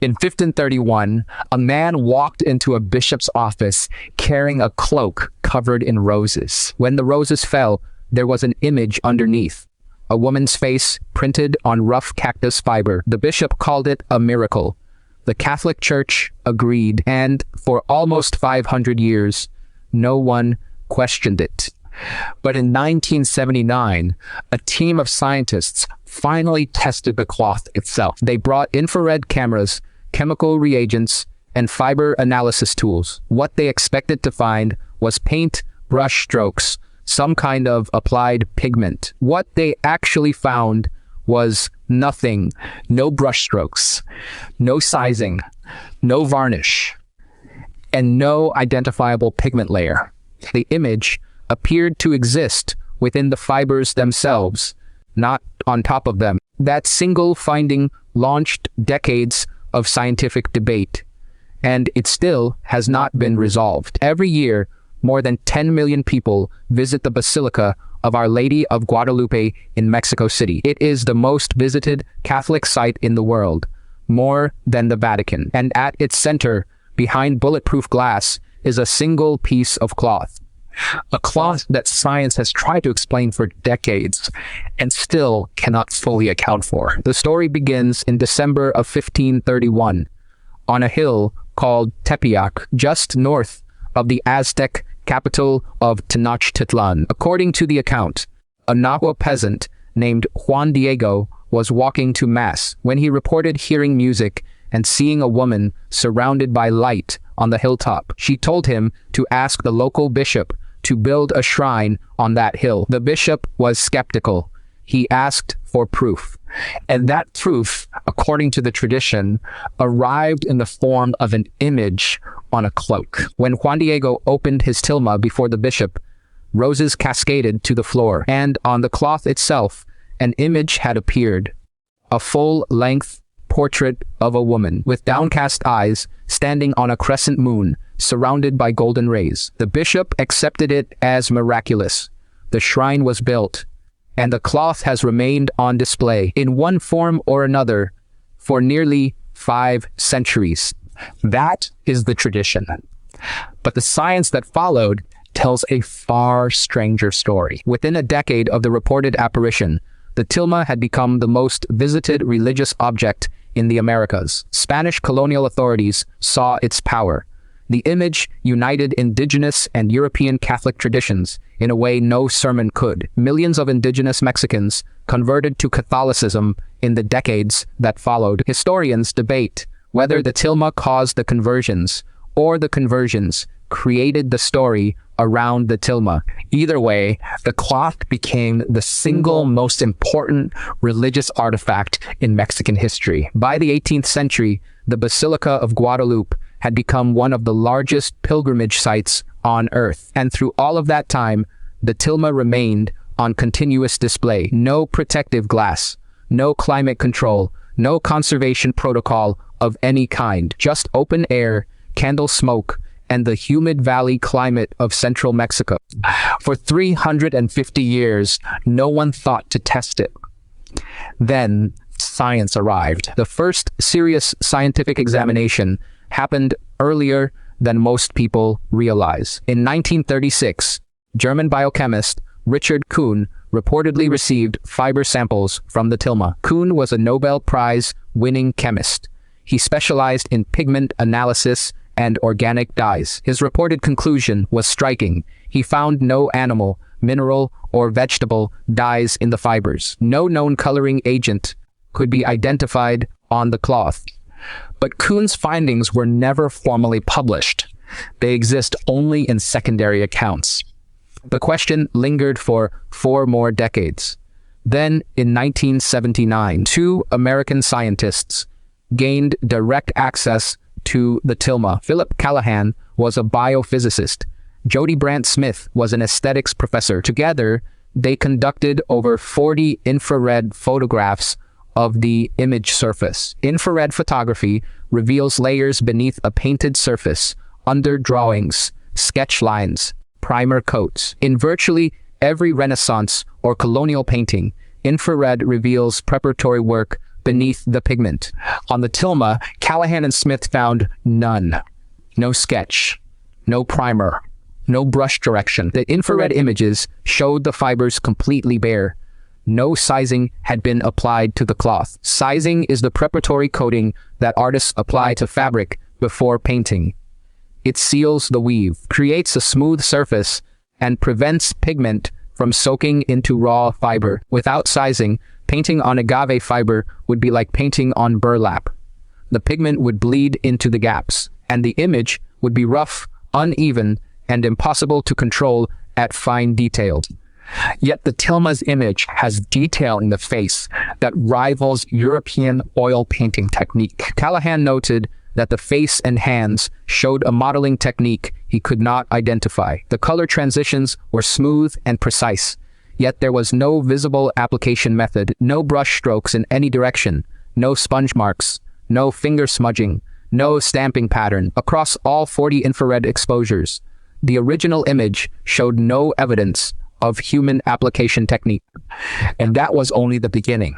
In 1531, a man walked into a bishop's office carrying a cloak covered in roses. When the roses fell, there was an image underneath, a woman's face printed on rough cactus fiber. The bishop called it a miracle. The Catholic Church agreed, and for almost 500 years, no one questioned it. But in 1979, a team of scientists finally tested the cloth itself. They brought infrared cameras, chemical reagents, and fiber analysis tools. What they expected to find was paint, brush strokes, some kind of applied pigment. What they actually found was nothing. No brush strokes, no sizing, no varnish, and no identifiable pigment layer. The image appeared to exist within the fibers themselves, not on top of them. That single finding launched decades of scientific debate, and it still has not been resolved. Every year, more than 10 million people visit the Basilica of Our Lady of Guadalupe in Mexico City. It is the most visited Catholic site in the world, more than the Vatican. And at its center, behind bulletproof glass, is a single piece of cloth. A cloth that science has tried to explain for decades and still cannot fully account for. The story begins in December of 1531 on a hill called Tepeyac, just north of the Aztec capital of Tenochtitlan. According to the account, a Nahua peasant named Juan Diego was walking to mass when he reported hearing music and seeing a woman surrounded by light on the hilltop. She told him to ask the local bishop to build a shrine on that hill. The bishop was skeptical. He asked for proof. And that proof, according to the tradition, arrived in the form of an image on a cloak. When Juan Diego opened his tilma before the bishop, roses cascaded to the floor, and on the cloth itself, an image had appeared. A full-length portrait of a woman with downcast eyes standing on a crescent moon surrounded by golden rays. The bishop accepted it as miraculous. The shrine was built, and the cloth has remained on display in one form or another for nearly 5 centuries. That is the tradition. But the science that followed tells a far stranger story. Within a decade of the reported apparition, the tilma had become the most visited religious object in the Americas. Spanish colonial authorities saw its power. The image united indigenous and European Catholic traditions in a way no sermon could. Millions of indigenous Mexicans converted to Catholicism in the decades that followed. Historians debate whether the tilma caused the conversions or the conversions created the story around the tilma. Either way, the cloth became the single most important religious artifact in Mexican history. By the 18th century, the Basilica of Guadalupe had become one of the largest pilgrimage sites on Earth. And through all of that time, the tilma remained on continuous display. No protective glass, no climate control, no conservation protocol of any kind, just open air, candle smoke, and the humid valley climate of central Mexico. For 350 years, no one thought to test it. Then science arrived. The first serious scientific examination happened earlier than most people realize. In 1936, German biochemist Richard Kuhn reportedly received fiber samples from the tilma. Kuhn was a Nobel Prize-winning chemist. He specialized in pigment analysis and organic dyes. His reported conclusion was striking. He found no animal, mineral, or vegetable dyes in the fibers. No known coloring agent could be identified on the cloth. But Kuhn's findings were never formally published. They exist only in secondary accounts. The question lingered for 4 more decades. Then, in 1979, 2 American scientists gained direct access to the tilma. Philip Callahan was a biophysicist. Jody Brandt Smith was an aesthetics professor. Together, they conducted over 40 infrared photographs of the image surface. Infrared photography reveals layers beneath a painted surface, under drawings, sketch lines, primer coats. In virtually every Renaissance or colonial painting, infrared reveals preparatory work beneath the pigment. On the tilma, Callahan and Smith found none. No sketch, no primer, no brush direction. The infrared images showed the fibers completely bare. No sizing had been applied to the cloth. Sizing is the preparatory coating that artists apply to fabric before painting. It seals the weave, creates a smooth surface, and prevents pigment from soaking into raw fiber. Without sizing, painting on agave fiber would be like painting on burlap. The pigment would bleed into the gaps, and the image would be rough, uneven, and impossible to control at fine detail. Yet the Tilma's image has detail in the face that rivals European oil painting technique. Callahan noted that the face and hands showed a modeling technique he could not identify. The color transitions were smooth and precise, yet there was no visible application method, no brush strokes in any direction, no sponge marks, no finger smudging, no stamping pattern. Across all 40 infrared exposures, the original image showed no evidence of human application technique. And that was only the beginning.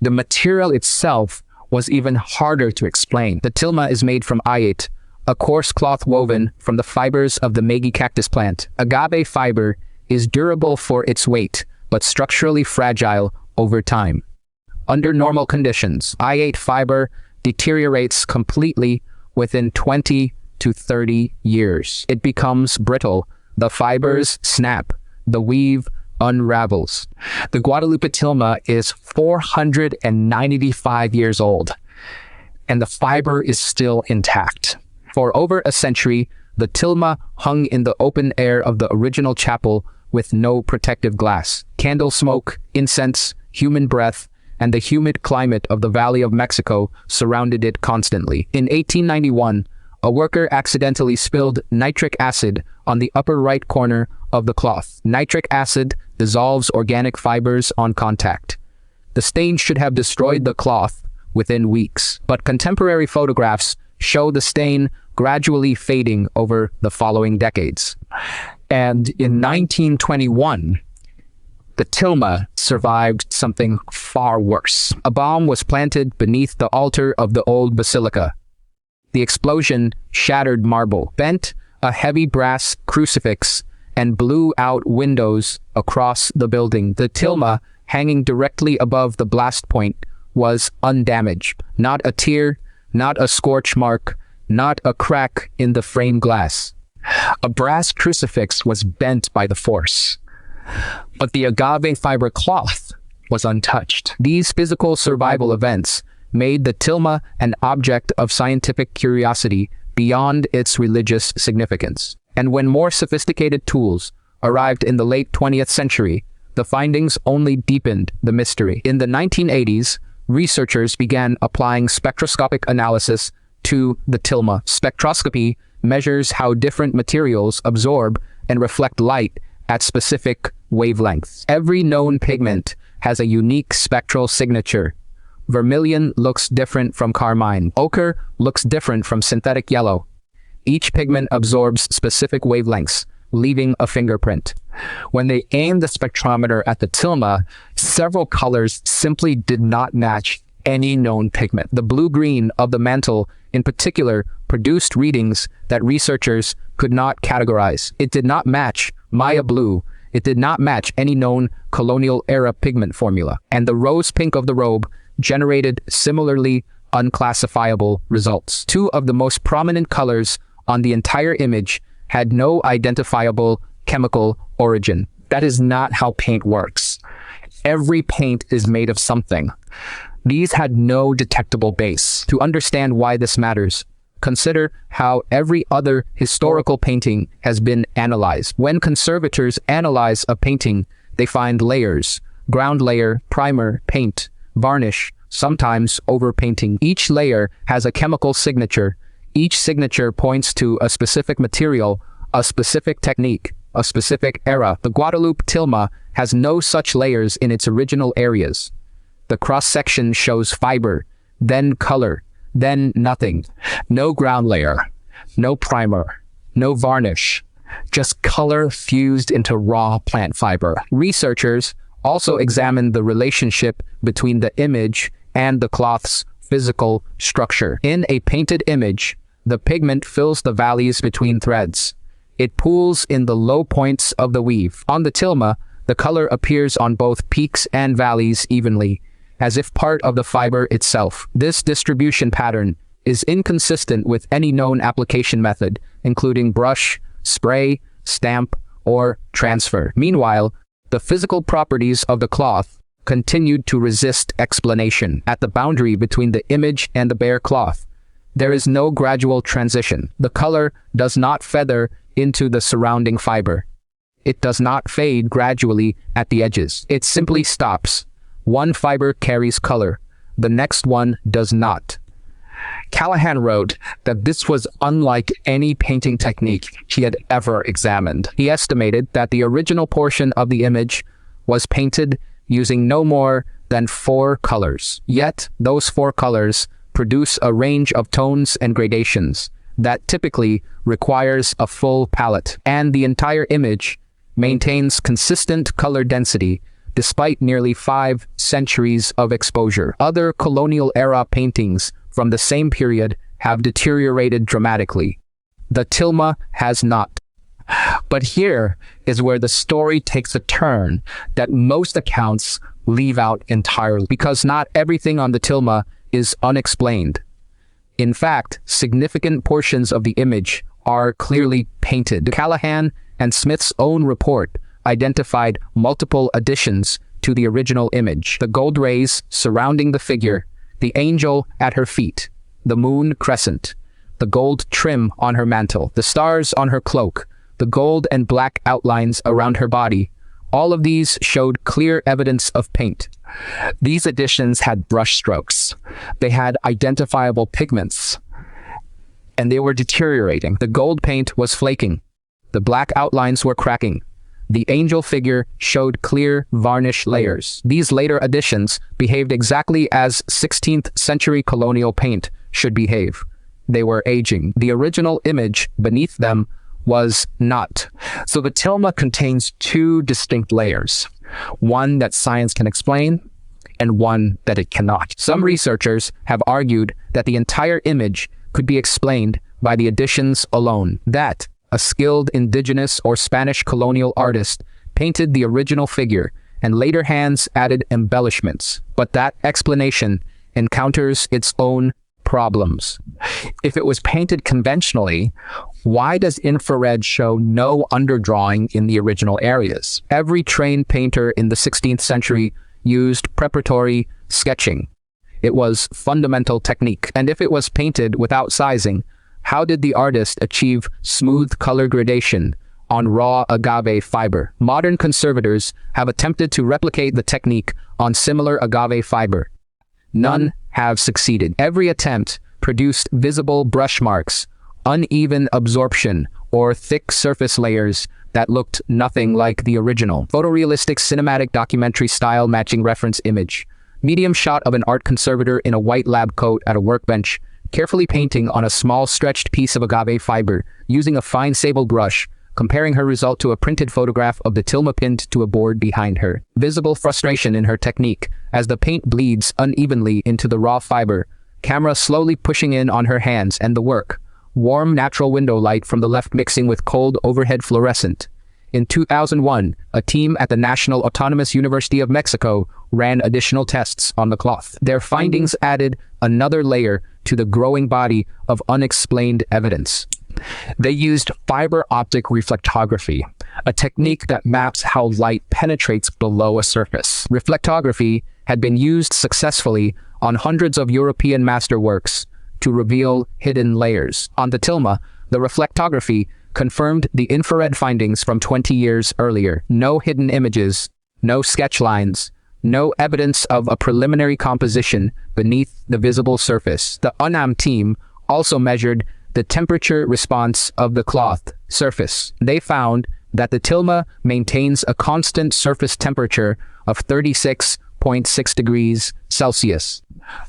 The material itself was even harder to explain. The tilma is made from ayate, a coarse cloth woven from the fibers of the Megi cactus plant. Agave fiber is durable for its weight, but structurally fragile over time. Under normal conditions, ayate fiber deteriorates completely within 20 to 30 years. It becomes brittle, the fibers snap, the weave unravels. The Guadalupe tilma is 495 years old, and the fiber is still intact. For over a century, the tilma hung in the open air of the original chapel with no protective glass. Candle smoke, incense, human breath, and the humid climate of the Valley of Mexico surrounded it constantly. In 1891, a worker accidentally spilled nitric acid on the upper right corner of the cloth. Nitric acid dissolves organic fibers on contact. The stain should have destroyed the cloth within weeks, but contemporary photographs show the stain gradually fading over the following decades. And in 1921, the tilma survived something far worse. A bomb was planted beneath the altar of the old basilica. The explosion shattered marble, bent a heavy brass crucifix, and blew out windows across the building. The tilma, hanging directly above the blast point, was undamaged. Not a tear, not a scorch mark, not a crack in the frame glass. A brass crucifix was bent by the force, but the agave fiber cloth was untouched. These physical survival events made the tilma an object of scientific curiosity beyond its religious significance. And when more sophisticated tools arrived in the late 20th century, the findings only deepened the mystery. In the 1980s, researchers began applying spectroscopic analysis to the tilma. Spectroscopy measures how different materials absorb and reflect light at specific wavelengths. Every known pigment has a unique spectral signature. Vermilion looks different from carmine. Ochre looks different from synthetic yellow. Each pigment absorbs specific wavelengths, leaving a fingerprint. When they aimed the spectrometer at the tilma, several colors simply did not match any known pigment. The blue-green of the mantle, in particular, produced readings that researchers could not categorize. It did not match Maya blue. It did not match any known colonial-era pigment formula. And the rose pink of the robe generated similarly unclassifiable results. Two of the most prominent colors on the entire image had no identifiable chemical origin. That is not how paint works. Every paint is made of something. These had no detectable base. To understand why this matters, consider how every other historical painting has been analyzed. When conservators analyze a painting, they find layers: ground layer, primer, paint, varnish, sometimes overpainting. Each layer has a chemical signature. Each signature points to a specific material, a specific technique, a specific era. The Guadalupe tilma has no such layers in its original areas. The cross-section shows fiber, then color, then nothing. No ground layer, no primer, no varnish, just color fused into raw plant fiber. Researchers also examined the relationship between the image and the cloth's physical structure. In a painted image, the pigment fills the valleys between threads. It pools in the low points of the weave. On the tilma, the color appears on both peaks and valleys evenly, as if part of the fiber itself. This distribution pattern is inconsistent with any known application method, including brush, spray, stamp, or transfer. Meanwhile, the physical properties of the cloth continued to resist explanation. At the boundary between the image and the bare cloth, there is no gradual transition. The color does not feather into the surrounding fiber. It does not fade gradually at the edges. It simply stops. One fiber carries color, the next one does not. Callahan wrote that this was unlike any painting technique he had ever examined. He estimated that the original portion of the image was painted using no more than 4 colors. Yet, those 4 colors produce a range of tones and gradations that typically requires a full palette, and the entire image maintains consistent color density despite nearly 5 centuries of exposure. Other colonial-era paintings from the same period have deteriorated dramatically. The tilma has not. But here is where the story takes a turn that most accounts leave out entirely, because not everything on the tilma is unexplained. In fact, significant portions of the image are clearly painted. Callahan and Smith's own report identified multiple additions to the original image: the gold rays surrounding the figure, the angel at her feet, the moon crescent, the gold trim on her mantle, the stars on her cloak, the gold and black outlines around her body. All of these showed clear evidence of paint. These additions had brush strokes. They had identifiable pigments, and they were deteriorating. The gold paint was flaking. The black outlines were cracking. The angel figure showed clear varnish layers. These later additions behaved exactly as 16th century colonial paint should behave. They were aging. The original image beneath them was not. So the tilma contains 2 distinct layers, one that science can explain and one that it cannot. Some researchers have argued that the entire image could be explained by the additions alone, that a skilled indigenous or Spanish colonial artist painted the original figure and later hands added embellishments, but that explanation encounters its own problems. If it was painted conventionally, why does infrared show no underdrawing in the original areas? Every trained painter in the 16th century used preparatory sketching. It was fundamental technique. And if it was painted without sizing, how did the artist achieve smooth color gradation on raw agave fiber? Modern conservators have attempted to replicate the technique on similar agave fiber. None have succeeded. Every attempt produced visible brush marks, uneven absorption, or thick surface layers that looked nothing like the original. Photorealistic cinematic documentary style matching reference image. Medium shot of an art conservator in a white lab coat at a workbench, carefully painting on a small stretched piece of agave fiber using a fine sable brush, comparing her result to a printed photograph of the tilma pinned to a board behind her. Visible frustration in her technique as the paint bleeds unevenly into the raw fiber, camera slowly pushing in on her hands and the work. Warm natural window light from the left mixing with cold overhead fluorescent. In 2001, a team at the National Autonomous University of Mexico ran additional tests on the cloth. Their findings added another layer to the growing body of unexplained evidence. They used fiber optic reflectography, a technique that maps how light penetrates below a surface. Reflectography had been used successfully on hundreds of European masterworks to reveal hidden layers. On the tilma, the reflectography confirmed the infrared findings from 20 years earlier. No hidden images, no sketch lines, no evidence of a preliminary composition beneath the visible surface. The UNAM team also measured the temperature response of the cloth surface. They found that the tilma maintains a constant surface temperature of 36.6 degrees Celsius.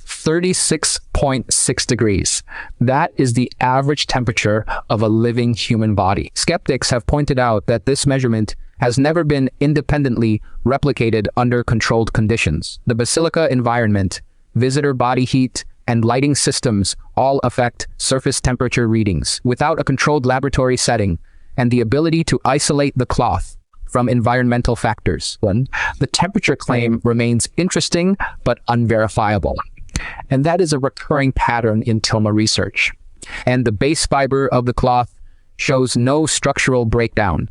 36.6 degrees. That is the average temperature of a living human body. Skeptics have pointed out that this measurement has never been independently replicated under controlled conditions. The basilica environment visitor body heat, and lighting systems all affect surface temperature readings. Without a controlled laboratory setting and the ability to isolate the cloth from environmental factors, the temperature claim remains interesting but unverifiable. And that is a recurring pattern in Tilma research. And the base fiber of the cloth shows no structural breakdown.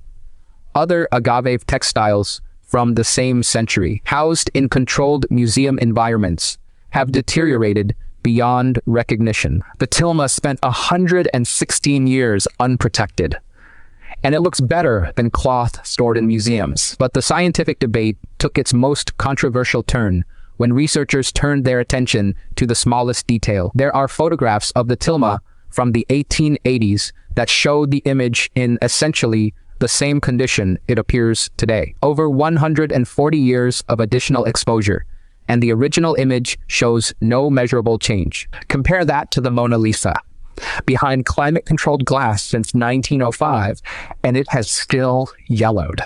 Other agave textiles from the same century, housed in controlled museum environments, have deteriorated beyond recognition. The Tilma spent 116 years unprotected, and it looks better than cloth stored in museums. But the scientific debate took its most controversial turn when researchers turned their attention to the smallest detail. There are photographs of the Tilma from the 1880s that show the image in essentially the same condition it appears today. Over 140 years of additional exposure, and the original image shows no measurable change. Compare that to the Mona Lisa, behind climate-controlled glass since 1905, and it has still yellowed.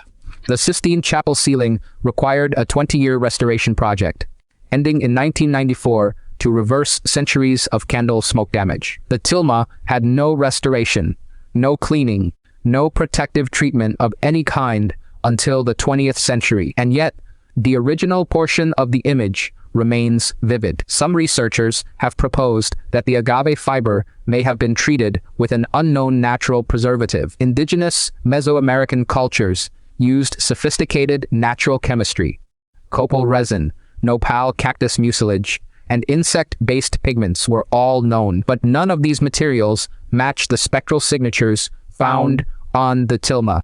The Sistine Chapel ceiling required a 20-year restoration project, ending in 1994 to reverse centuries of candle smoke damage. The Tilma had no restoration, no cleaning, no protective treatment of any kind until the 20th century, and yet the original portion of the image remains vivid. Some researchers have proposed that the agave fiber may have been treated with an unknown natural preservative. Indigenous Mesoamerican cultures used sophisticated natural chemistry, copal resin, nopal cactus mucilage, and insect-based pigments were all known, but none of these materials matched the spectral signatures found on the Tilma,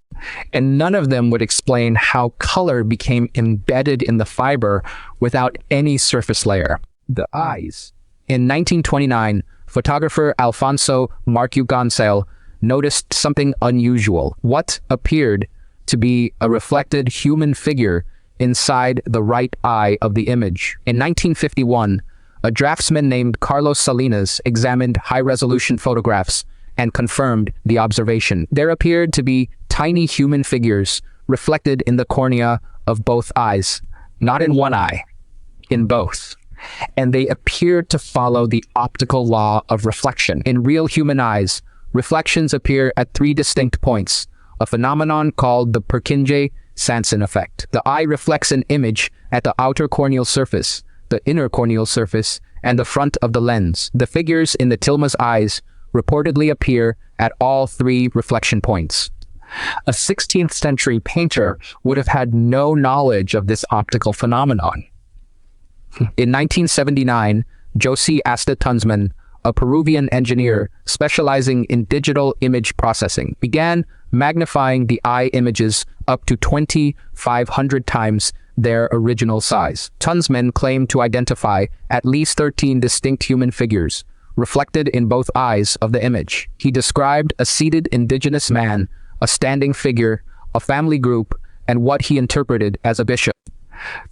and none of them would explain how color became embedded in the fiber without any surface layer. The eyes. In 1929, photographer Alfonso Marcugoncel noticed something unusual. What appeared to be a reflected human figure inside the right eye of the image. In 1951, a draftsman named Carlos Salinas examined high-resolution photographs and confirmed the observation. There appeared to be tiny human figures reflected in the cornea of both eyes, not in one eye, in both. And they appeared to follow the optical law of reflection. In real human eyes, reflections appear at 3 distinct points, a phenomenon called the Purkinje-Sanson effect. The eye reflects an image at the outer corneal surface, the inner corneal surface, and the front of the lens. The figures in the Tilma's eyes reportedly appear at all 3 reflection points. A 16th century painter would have had no knowledge of this optical phenomenon. In 1979, José Asta Tunzman, a Peruvian engineer specializing in digital image processing, began magnifying the eye images up to 2,500 times their original size. Tunzman claimed to identify at least 13 distinct human figures reflected in both eyes of the image. He described a seated indigenous man, a standing figure, a family group, and what he interpreted as a bishop.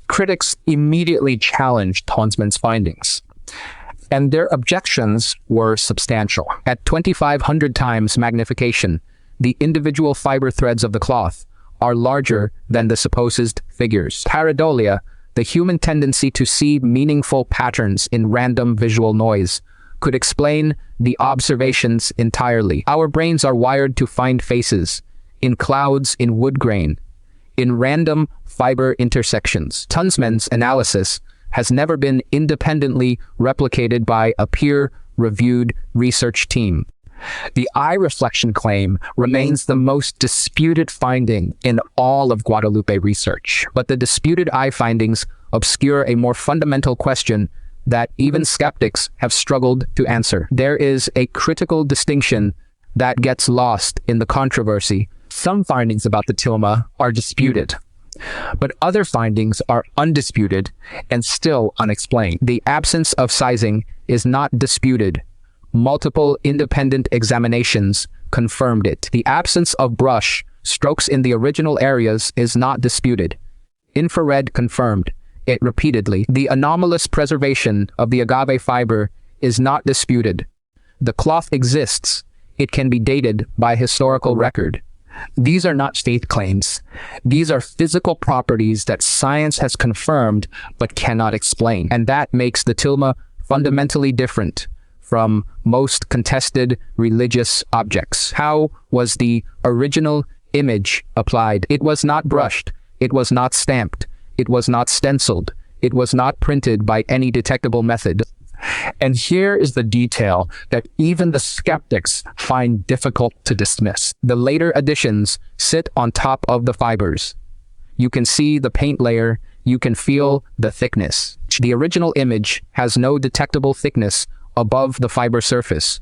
Critics immediately challenged Tunzman's findings, and their objections were substantial. At 2,500 times magnification, the individual fiber threads of the cloth are larger than the supposed figures. Pareidolia, the human tendency to see meaningful patterns in random visual noise, could explain the observations entirely. Our brains are wired to find faces in clouds, in wood grain, in random fiber intersections. Tunzman's analysis has never been independently replicated by a peer-reviewed research team. The eye reflection claim remains the most disputed finding in all of Guadalupe research, but the disputed eye findings obscure a more fundamental question that even skeptics have struggled to answer. There is a critical distinction that gets lost in the controversy. Some findings about the Tilma are disputed, but other findings are undisputed and still unexplained. The absence of sizing is not disputed. Multiple independent examinations confirmed it. The absence of brush strokes in the original areas is not disputed. Infrared confirmed it repeatedly. The anomalous preservation of the agave fiber is not disputed. The cloth exists. It can be dated by historical record. These are not faith claims. These are physical properties that science has confirmed but cannot explain. And that makes the tilma fundamentally different from most contested religious objects. How was the original image applied? It was not brushed. It was not stamped. It was not stenciled. It was not printed by any detectable method. And here is the detail that even the skeptics find difficult to dismiss. The later additions sit on top of the fibers. You can see the paint layer. You can feel the thickness. The original image has no detectable thickness above the fiber surface.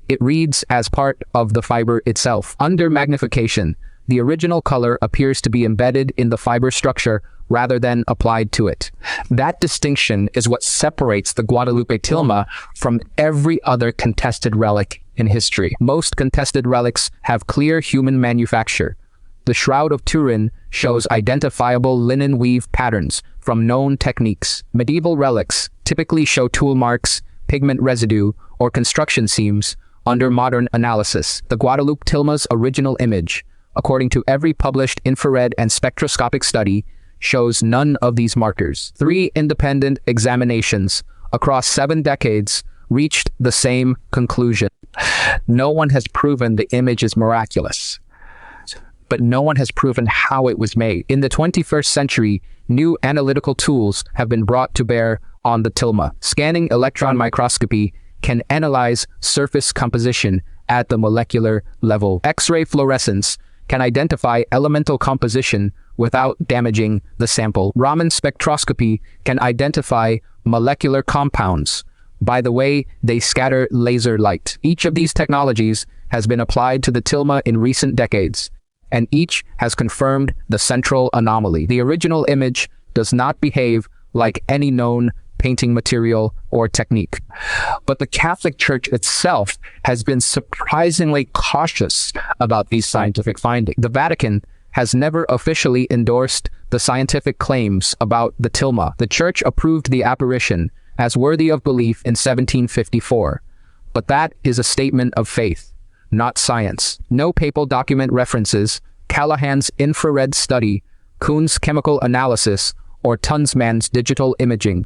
It reads as part of the fiber itself. Under magnification, the original color appears to be embedded in the fiber structure rather than applied to it. That distinction is what separates the Guadalupe tilma from every other contested relic in history. Most contested relics have clear human manufacture. The Shroud of Turin shows identifiable linen weave patterns from known techniques. Medieval relics typically show tool marks, pigment residue, or construction seams. Under modern analysis, the Guadalupe tilma's original image, according to every published infrared and spectroscopic study, shows none of these markers. 3 independent examinations across 7 decades reached the same conclusion. No one has proven the image is miraculous, but no one has proven how it was made. In the 21st century, new analytical tools have been brought to bear on the tilma. Scanning electron microscopy can analyze surface composition at the molecular level. X-ray fluorescence can identify elemental composition without damaging the sample. Raman spectroscopy can identify molecular compounds by the way they scatter laser light. Each of these technologies has been applied to the tilma in recent decades, and each has confirmed the central anomaly. The original image does not behave like any known painting material or technique. But the Catholic Church itself has been surprisingly cautious about these scientific findings. The Vatican has never officially endorsed the scientific claims about the tilma. The Church approved the apparition as worthy of belief in 1754, but that is a statement of faith, not science. No papal document references Callahan's infrared study, Kuhn's chemical analysis, or Tunzman's digital imaging.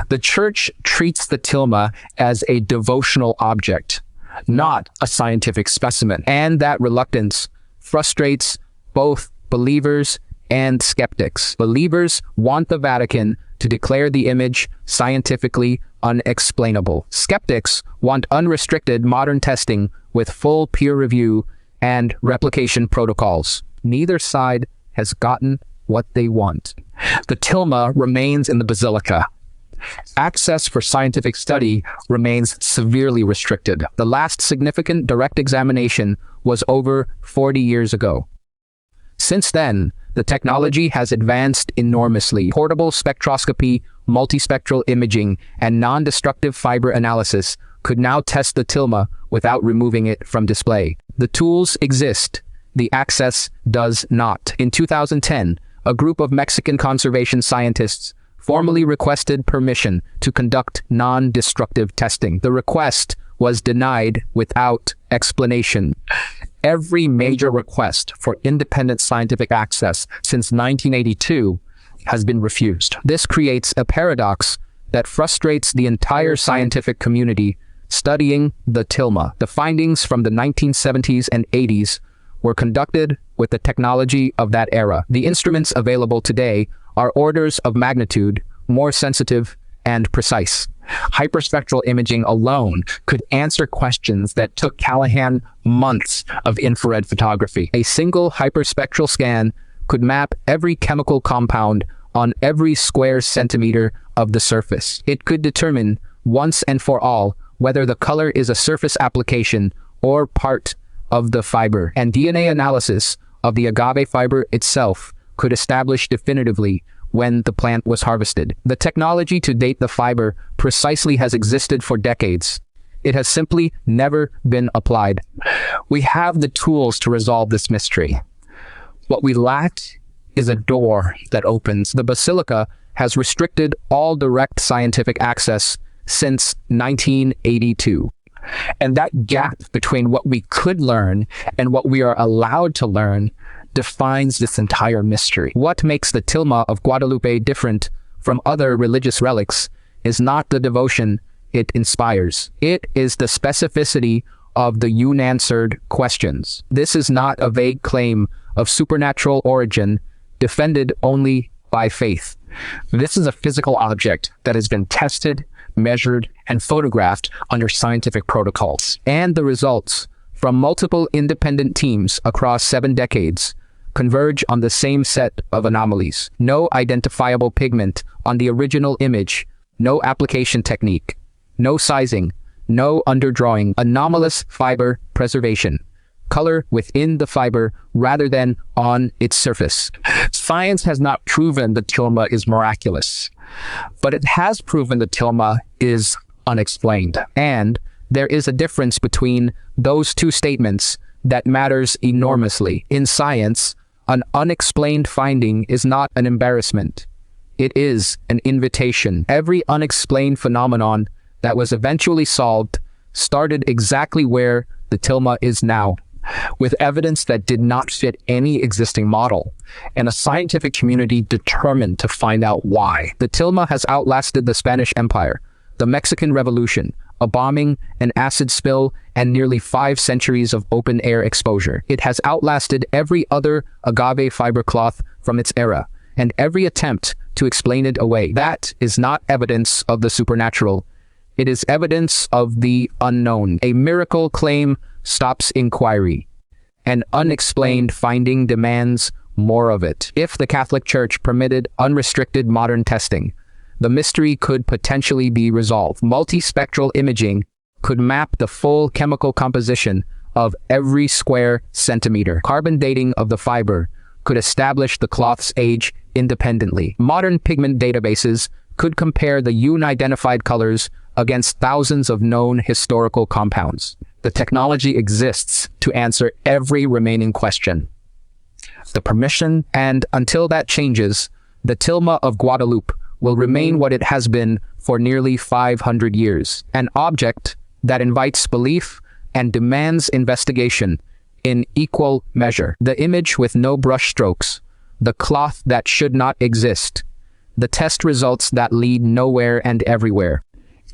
The Church treats the tilma as a devotional object, not a scientific specimen, and that reluctance frustrates both believers and skeptics. Believers want the Vatican to declare the image scientifically unexplainable. Skeptics want unrestricted modern testing with full peer review and replication protocols. Neither side has gotten what they want. The tilma remains in the basilica. Access for scientific study remains severely restricted. The last significant direct examination was over 40 years ago. Since then, the technology has advanced enormously. Portable spectroscopy, multispectral imaging, and non-destructive fiber analysis could now test the tilma without removing it from display. The tools exist. The access does not. In 2010, a group of Mexican conservation scientists formally requested permission to conduct non-destructive testing. The request was denied without explanation. Every major request for independent scientific access since 1982 has been refused. This creates a paradox that frustrates the entire scientific community studying the tilma. The findings from the 1970s and 80s were conducted with the technology of that era. The instruments available today are orders of magnitude more sensitive and precise. Hyperspectral imaging alone could answer questions that took Callahan months of infrared photography. A single hyperspectral scan could map every chemical compound on every square centimeter of the surface. It could determine once and for all whether the color is a surface application or part of the fiber. And DNA analysis of the agave fiber itself could establish definitively when the plant was harvested. The technology to date the fiber precisely has existed for decades. It has simply never been applied. We have the tools to resolve this mystery. What we lack is a door that opens. The basilica has restricted all direct scientific access since 1982. And that gap between what we could learn and what we are allowed to learn defines this entire mystery. What makes the Tilma of Guadalupe different from other religious relics is not the devotion it inspires. It is the specificity of the unanswered questions. This is not a vague claim of supernatural origin defended only by faith. This is a physical object that has been tested, measured, and photographed under scientific protocols. And the results from multiple independent teams across 7 decades converge on the same set of anomalies. No identifiable pigment on the original image, no application technique, no sizing, no underdrawing, anomalous fiber preservation, color within the fiber rather than on its surface. Science has not proven the Tilma is miraculous, but it has proven the Tilma is unexplained. And there is a difference between those two statements that matters enormously. In science, an unexplained finding is not an embarrassment. It is an invitation. Every unexplained phenomenon that was eventually solved started exactly where the Tilma is now, with evidence that did not fit any existing model, and a scientific community determined to find out why. The Tilma has outlasted the Spanish Empire, the Mexican Revolution, a bombing, an acid spill, and nearly 5 centuries of open-air exposure. It has outlasted every other agave fiber cloth from its era, and every attempt to explain it away. That is not evidence of the supernatural. It is evidence of the unknown. A miracle claim stops inquiry. An unexplained finding demands more of it. If the Catholic Church permitted unrestricted modern testing, the mystery could potentially be resolved. Multispectral imaging could map the full chemical composition of every square centimeter. Carbon dating of the fiber could establish the cloth's age independently. Modern pigment databases could compare the unidentified colors against thousands of known historical compounds. The technology exists to answer every remaining question. The permission, and until that changes, the Tilma of Guadalupe will remain what it has been for nearly 500 years, an object that invites belief and demands investigation in equal measure. The image with no brush strokes, the cloth that should not exist, the test results that lead nowhere and everywhere.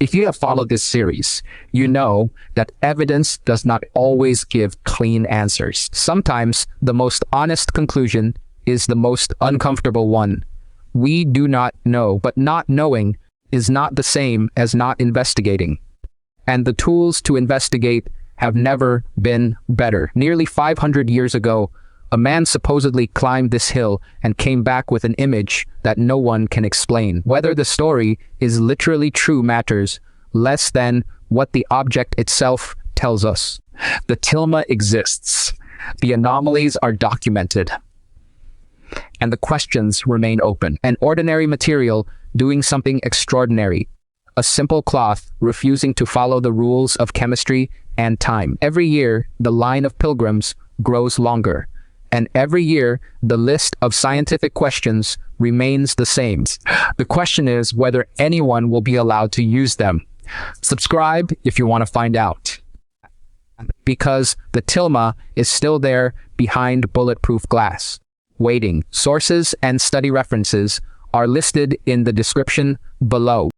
If you have followed this series, you know that evidence does not always give clean answers. Sometimes the most honest conclusion is the most uncomfortable one. We do not know, but not knowing is not the same as not investigating. And the tools to investigate have never been better. Nearly 500 years ago, a man supposedly climbed this hill and came back with an image that no one can explain. Whether the story is literally true matters less than what the object itself tells us. The Tilma exists. The anomalies are documented, and the questions remain open. An ordinary material doing something extraordinary. A simple cloth refusing to follow the rules of chemistry and time. Every year, the line of pilgrims grows longer. And every year, the list of scientific questions remains the same. The question is whether anyone will be allowed to use them. Subscribe if you want to find out. Because the Tilma is still there behind bulletproof glass, waiting. Sources and study references are listed in the description below.